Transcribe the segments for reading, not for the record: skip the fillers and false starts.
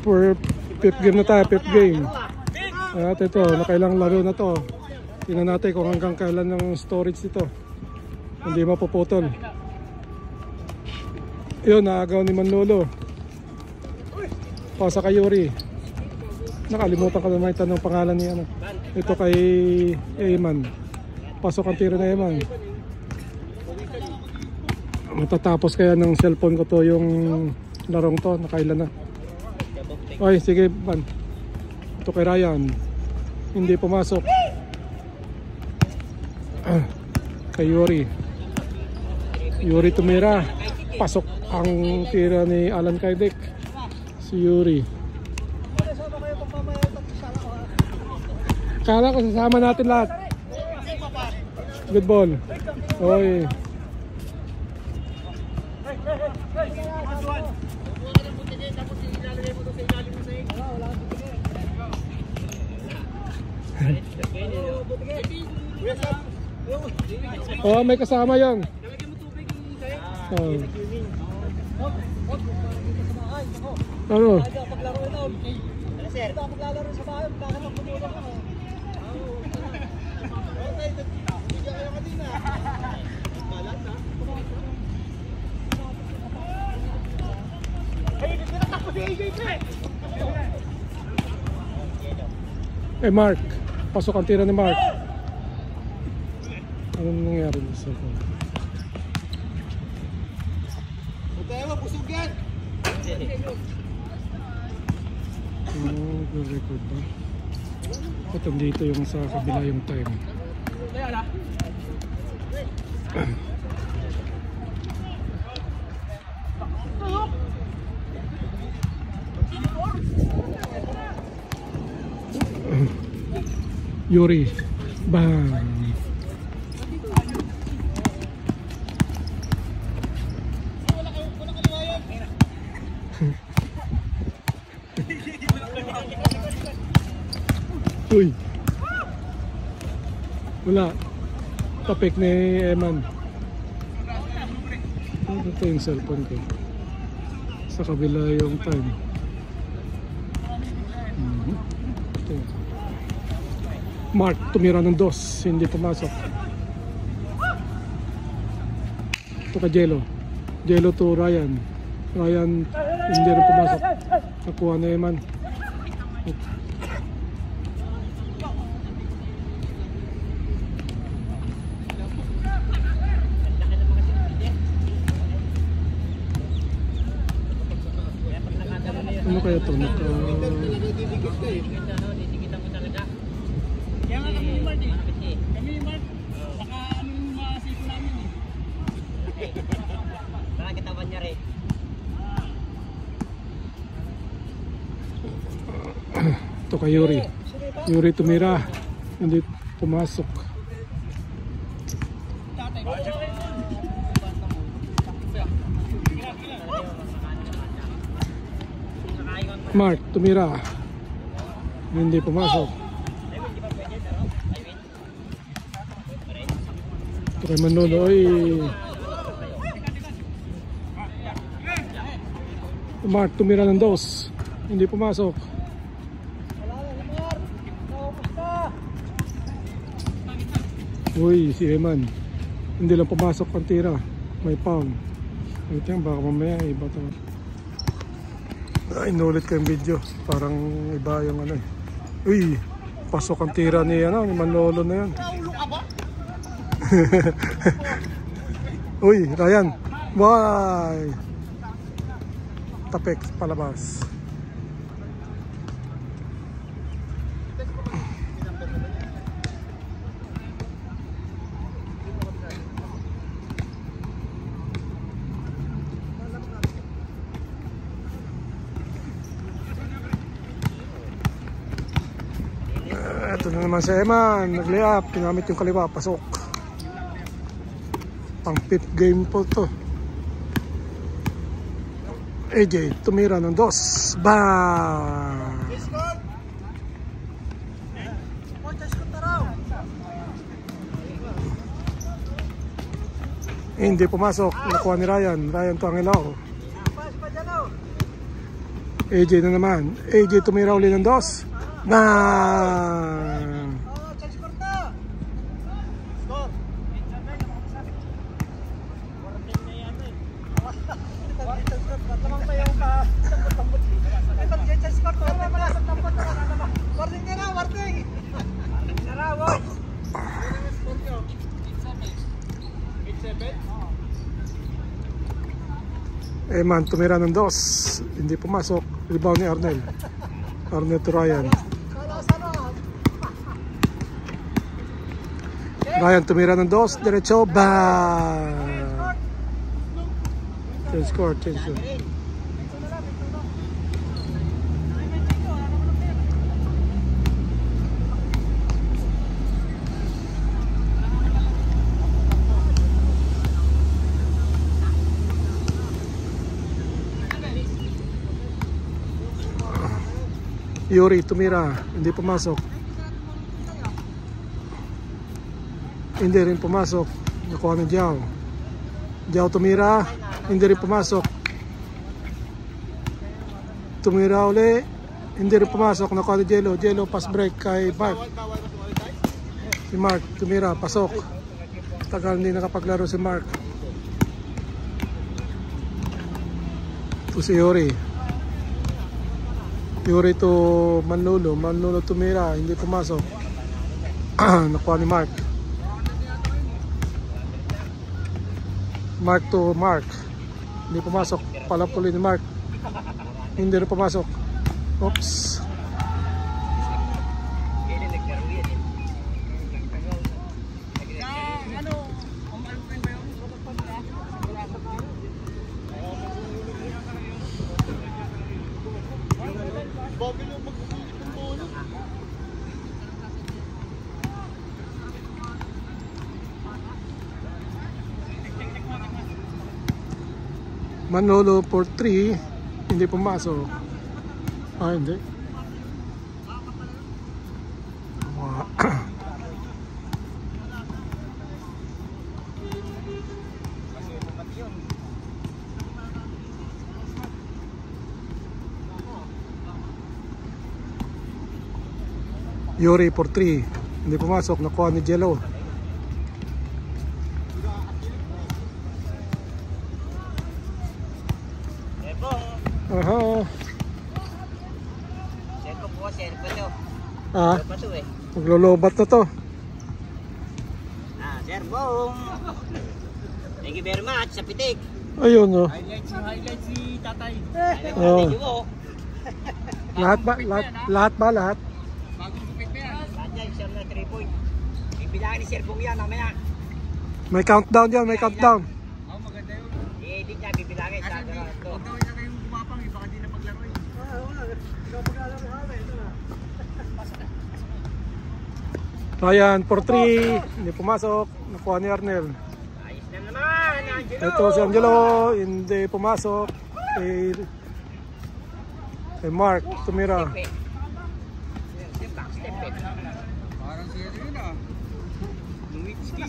for fifth game na tayo, fifth game. At ito, nakailang laro na to. Tingnan natin kung hanggang kailan ng storage ito. Hindi mapuputol. Yun, naagaw ni Manlolo. Pasa kay Yuri. Nakalimutan ko naman itanong pangalan niya. Ito kay Eman. Pasok ang tiro na Eman. Matatapos kaya ng cellphone ko to yung larong to. Nakailan na. Ay, sige man. Ito kay Ryan. Hindi pumasok. Kay Yuri. Yuri tumira. Pasok ang tira ni Alan Kaidek. Si Yuri. Kala ko sasama natin lahat. Good ball. Oy. Oh, may kasama yan. Oh. Ano? Eh Mark, pasok ang tira ni Mark. Anong nangyari sa ko? Record ba? At dito yung sa kabila yung time. Yuri, bang. Uy. Wala. Tapik ni Eman. Ito yung cellphone ko. Sa kabila yung time. Ito. Mark tumira ng 2. Hindi pumasok. Ito ka Jello. Jello to Ryan. Ryan hindi rin pumasok. Nakuha na Eman. Ano kaya ito? Didikita mo talaga. Kaya nga kami ni Mark eh. Kami ni Mark. Baka ano yung masiko namin eh. Baka kitawan niya rin. Ito kay Yuri. Yuri tumira. Hindi pumasok. Mark tumira. Hindi pumasok. Ito kay Manolo. Oy. Mark tumira ng 2. Hindi pumasok. Uy, si Eman. Hindi lang pumasok ang tira. May pound. Ito yan, baka mamaya iba ito. Inulit ko yung video. Parang iba yung ano eh. Uy, pasok ang tira ni Manolo na yan. Uy, Ryan. Why? Tapik palabas. Ito na naman si Eman, nag-layup, pinamit yung kaliwa, pasok. Pang 5th game po to. AJ, tumira ng 2. Bang! Hindi pumasok, nakuha ni Ryan. Ryan to ang ilaw. AJ na naman. AJ tumira uli ng 2. Bang! Eman tumira ng 2. Hindi pumasok. Rebound ni Arnel. Arnel to Ryan. Ryan tumira ng 2. Diretso. Bang! Change score. Change score. Yuri tumira, hindi pumasok. Hindi rin pumasok. Nakuha ng Giao. Giao tumira, hindi rin pumasok. Tumira uli, hindi rin pumasok. Nakuha ng Jello. Jello pass break kay Mark. Si Mark tumira, pasok. Tagal hindi nakapaglaro si Mark. Ito si Yuri. Yuri to Manlolo. Manlolo tumira, hindi pumasok. Nakuha ni Mark. Mark to Mark. Hindi pumasok. Palapuli ni Mark. Hindi rin pumasok. Oops. Manolo for 3, hindi pumasok. Ah, hindi. Wow. Yuri for 3, hindi pumasok. Nakuha ni Jello. Aha. Servo po, servo nyo. Ah, Servo to eh. maglolobat na to. Servo. Thank you very much sa pitik. Ayun oh. Highlights si tatay. Oh. Lahat ba? Lahat? Bagong gupit na yan. Lahat yan, sir na 3 point. Ibilangin ni Servong yan, mamaya. May countdown dyan, may countdown. Oh, maganda yun. I-edit niya, bibilangin. Huwag daw niya kayong gumapang, baka di na paglaro eh. Ryan for 3, hindi pumasok. Nakuha ni Arnel. Ayos na naman, Angelo. Ito si Angelo, hindi pumasok. Kay Mark, tumira. Parang siya rin ah. Luwitski.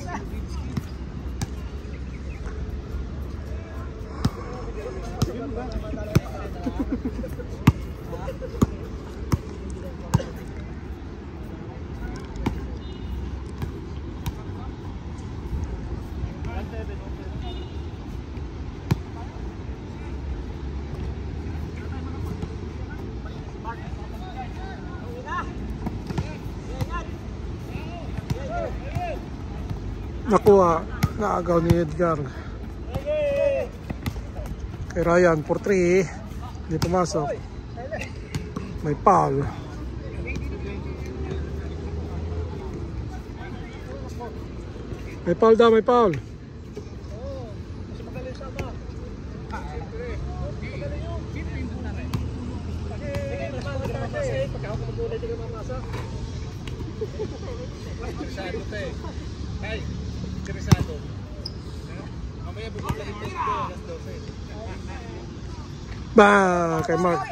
Nakuha, naagaw ni Edgar. Kay Ryan for 3, hindi pumasok. May foul. May foul daw, may foul. Hey, interesado. Mamaya bubulahin ko dito alas 12. Ba, kay Mark.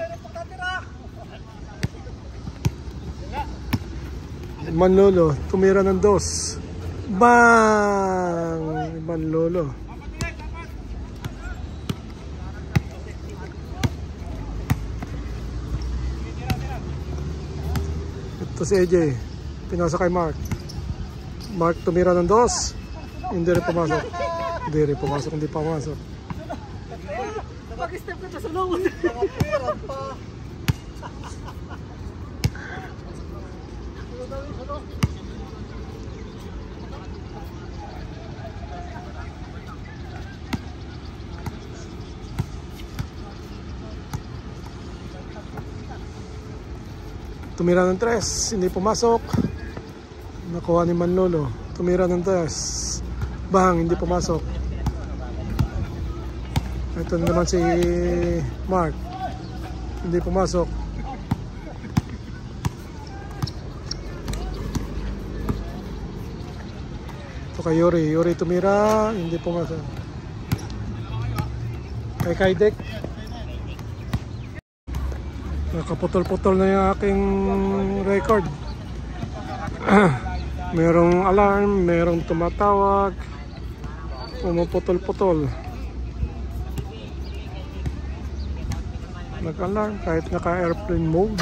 Manlolo, tumira ng 2. Bang! Manlolo. Ito si AJ. Pinasa kay Mark. Mark tumira ng 2. Hindi rin pumasok. Hindi pumasok. Napag-step ka sa loob. Tumira ng 3, hindi pumasok. Nakuha ni Manlolo. Tumira ng 3. Bang, hindi pumasok. Ito na naman si Mark. Hindi pumasok. Ito kay Yuri. Yuri tumira, hindi pumasok. Kay Kaidek. Nakaputol-putol na yung aking record. Merong alarm, merong tumatawag, pumuputol-putol. Nag-alarm kahit naka-airplane mode.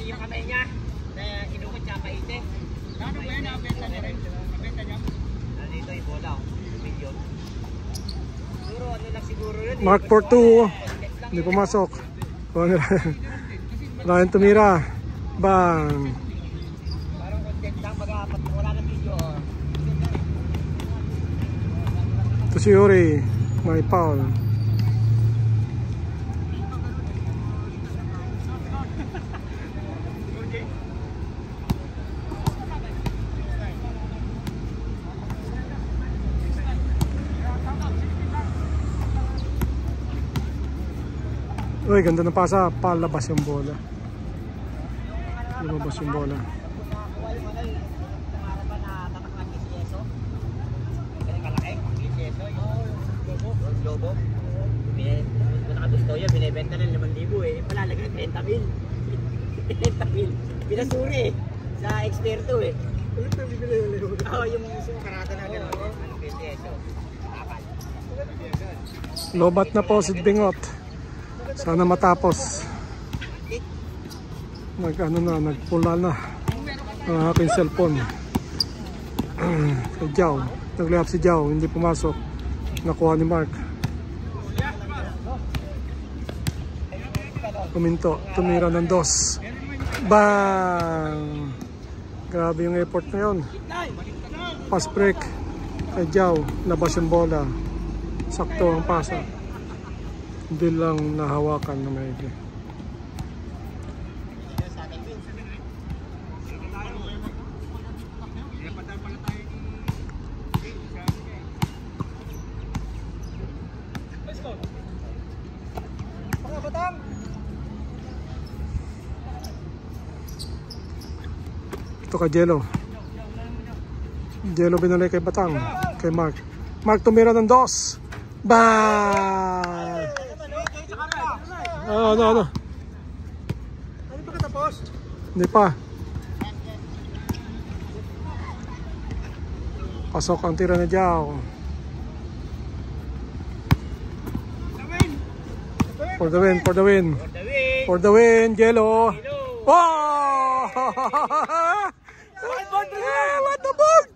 Yung kamay niya, na inukot siya paite. Ano ba yun? Nabenta niya rin? Nabenta niya? Nandito yung bola. Million. Siguro, ano lang siguro yun. Mark for 2. Hindi pumasok. Wala yung tumira. Bang! Parang content lang, mag-aapat. Wala na video. Ito si Yuri. May foul. Uy, ganda ng pasa. Palabas yung bola. Lumabas yung bola. Lobo. Kung nakagusto yun, binibenta ng 5,000 eh. Palalagay 30,000. 30,000. Pinasuri eh. Sa X-Terto eh. Oo, yung karata na gano'n. Ano, 20 peso. Lobat na po si Bingot. Sana matapos. Nagpula na ang aking cellphone. Kay Jao. Nag-layup si Jao. Hindi pumasok. Nakuha ni Mark. Kuminto. Tumira ng 2. Bang! Grabe yung effort na yun. Pass break. Kay Jao. Labas yung bola. Sakto ang pasa. Hindi lang nahawakan na maigi. Ito kay Jello. Jello binalik kay Batang. Kay Mark. Mark tumira ng 2. Bang! Ano? Ano pa katapos? Hindi pa. Pasok ang tira na Jao. For the win, for the win. For the win, Jello. Wow! What the board?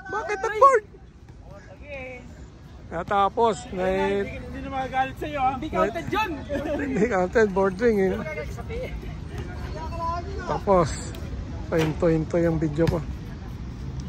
Bakit nag-board? Natapos. Hindi na magagalit sa'yo ha. Hindi counted yun. Hindi counted, boarding eh. Tapos, hinto-hinto yung video ko.